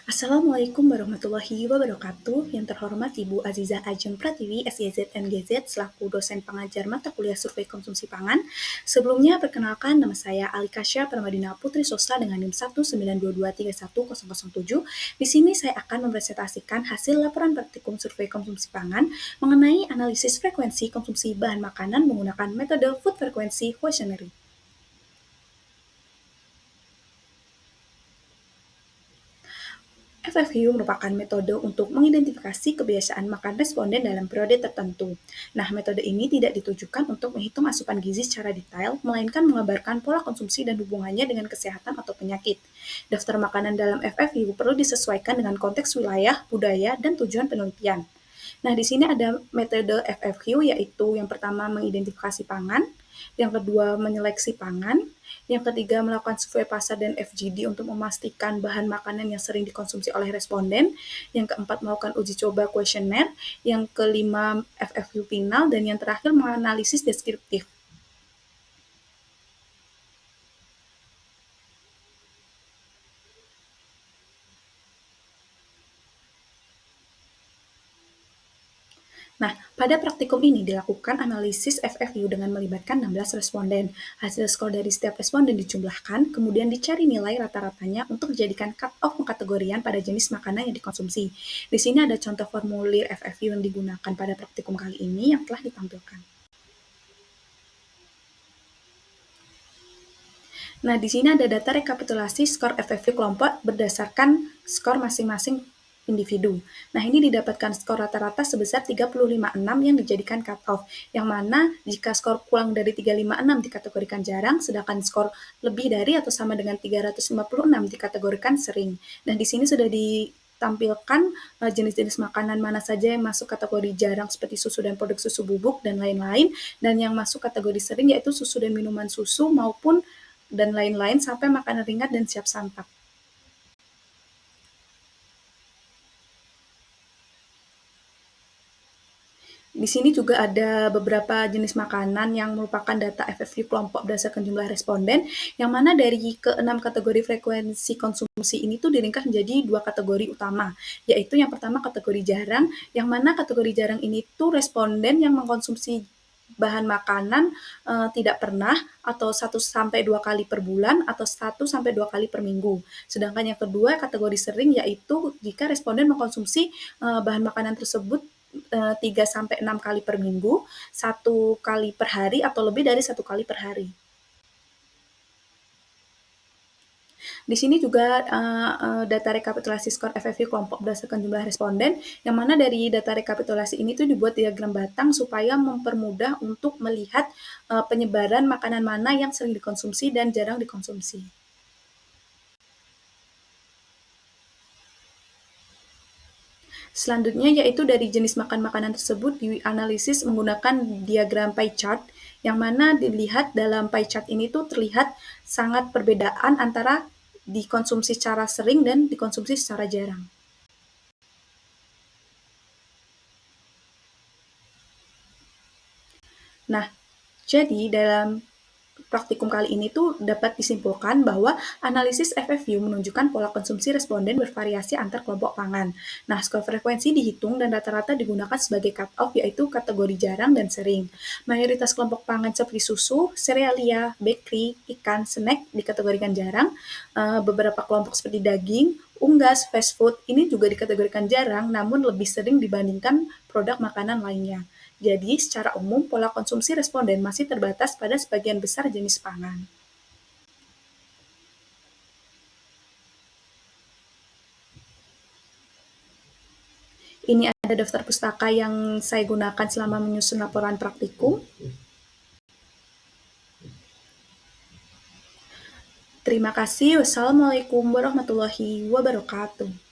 Assalamualaikum warahmatullahi wabarakatuh. Yang terhormat Ibu Azizah Ajeng Pratiwi, SYZ MGZ, selaku dosen pengajar mata kuliah Survei Konsumsi Pangan. Sebelumnya, perkenalkan nama saya Alikasya Pramadina Putri Sosa dengan NIM 192231007. Di sini saya akan mempresentasikan hasil laporan praktikum Survei Konsumsi Pangan mengenai analisis frekuensi konsumsi bahan makanan menggunakan metode Food Frequency Questionnaire. FFQ merupakan metode untuk mengidentifikasi kebiasaan makan responden dalam periode tertentu. Nah, metode ini tidak ditujukan untuk menghitung asupan gizi secara detail, melainkan mengabarkan pola konsumsi dan hubungannya dengan kesehatan atau penyakit. Daftar makanan dalam FFQ perlu disesuaikan dengan konteks wilayah, budaya, dan tujuan penelitian. Nah, di sini ada metode FFQ, yaitu yang pertama mengidentifikasi pangan, yang kedua menyeleksi pangan, yang ketiga melakukan survei pasar dan FGD untuk memastikan bahan makanan yang sering dikonsumsi oleh responden, yang keempat melakukan uji coba kuesioner, yang kelima FFQ final, dan yang terakhir menganalisis deskriptif. Nah, pada praktikum ini dilakukan analisis FFU dengan melibatkan 16 responden. Hasil skor dari setiap responden dijumlahkan, kemudian dicari nilai rata-ratanya untuk dijadikan cut-off pengkategorian pada jenis makanan yang dikonsumsi. Di sini ada contoh formulir FFU yang digunakan pada praktikum kali ini yang telah ditampilkan. Nah, di sini ada data rekapitulasi skor FFV kelompok berdasarkan skor masing-masing individu. Nah, ini didapatkan skor rata-rata sebesar 356 yang dijadikan cut-off, yang mana jika skor kurang dari 356 dikategorikan jarang, sedangkan skor lebih dari atau sama dengan 356 dikategorikan sering. Dan di sini sudah ditampilkan jenis-jenis makanan mana saja yang masuk kategori jarang seperti susu dan produk susu bubuk dan lain-lain, dan yang masuk kategori sering yaitu susu dan minuman susu maupun dan lain-lain sampai makanan ringan dan siap santap. Di sini juga ada beberapa jenis makanan yang merupakan data FFV kelompok berdasarkan jumlah responden, yang mana dari ke-6 kategori frekuensi konsumsi ini tuh diringkas menjadi 2 kategori utama, yaitu yang pertama kategori jarang, yang mana kategori jarang ini tuh responden yang mengkonsumsi bahan makanan tidak pernah atau 1 sampai 2 kali per bulan atau 1 sampai 2 kali per minggu. Sedangkan yang kedua kategori sering yaitu jika responden mengkonsumsi bahan makanan tersebut 3 sampai 6 kali per minggu, 1 kali per hari atau lebih dari 1 kali per hari. Di sini juga data rekapitulasi skor FFV kelompok berdasarkan jumlah responden, yang mana dari data rekapitulasi ini tuh dibuat diagram batang supaya mempermudah untuk melihat penyebaran makanan mana yang sering dikonsumsi dan jarang dikonsumsi. Selanjutnya yaitu dari jenis makanan tersebut dianalisis menggunakan diagram pie chart, yang mana dilihat dalam pie chart ini tuh terlihat sangat perbedaan antara dikonsumsi secara sering dan dikonsumsi secara jarang. Nah, jadi dalam praktikum kali ini tuh dapat disimpulkan bahwa analisis FFU menunjukkan pola konsumsi responden bervariasi antar kelompok pangan. Nah, skor frekuensi dihitung dan rata-rata digunakan sebagai cut-off yaitu kategori jarang dan sering. Mayoritas kelompok pangan seperti susu, serealia, bakery, ikan, snack dikategorikan jarang. Beberapa kelompok seperti daging, unggas, fast food ini juga dikategorikan jarang namun lebih sering dibandingkan produk makanan lainnya. Jadi, secara umum, pola konsumsi responden masih terbatas pada sebagian besar jenis pangan. Ini ada daftar pustaka yang saya gunakan selama menyusun laporan praktikum. Terima kasih. Wassalamualaikum warahmatullahi wabarakatuh.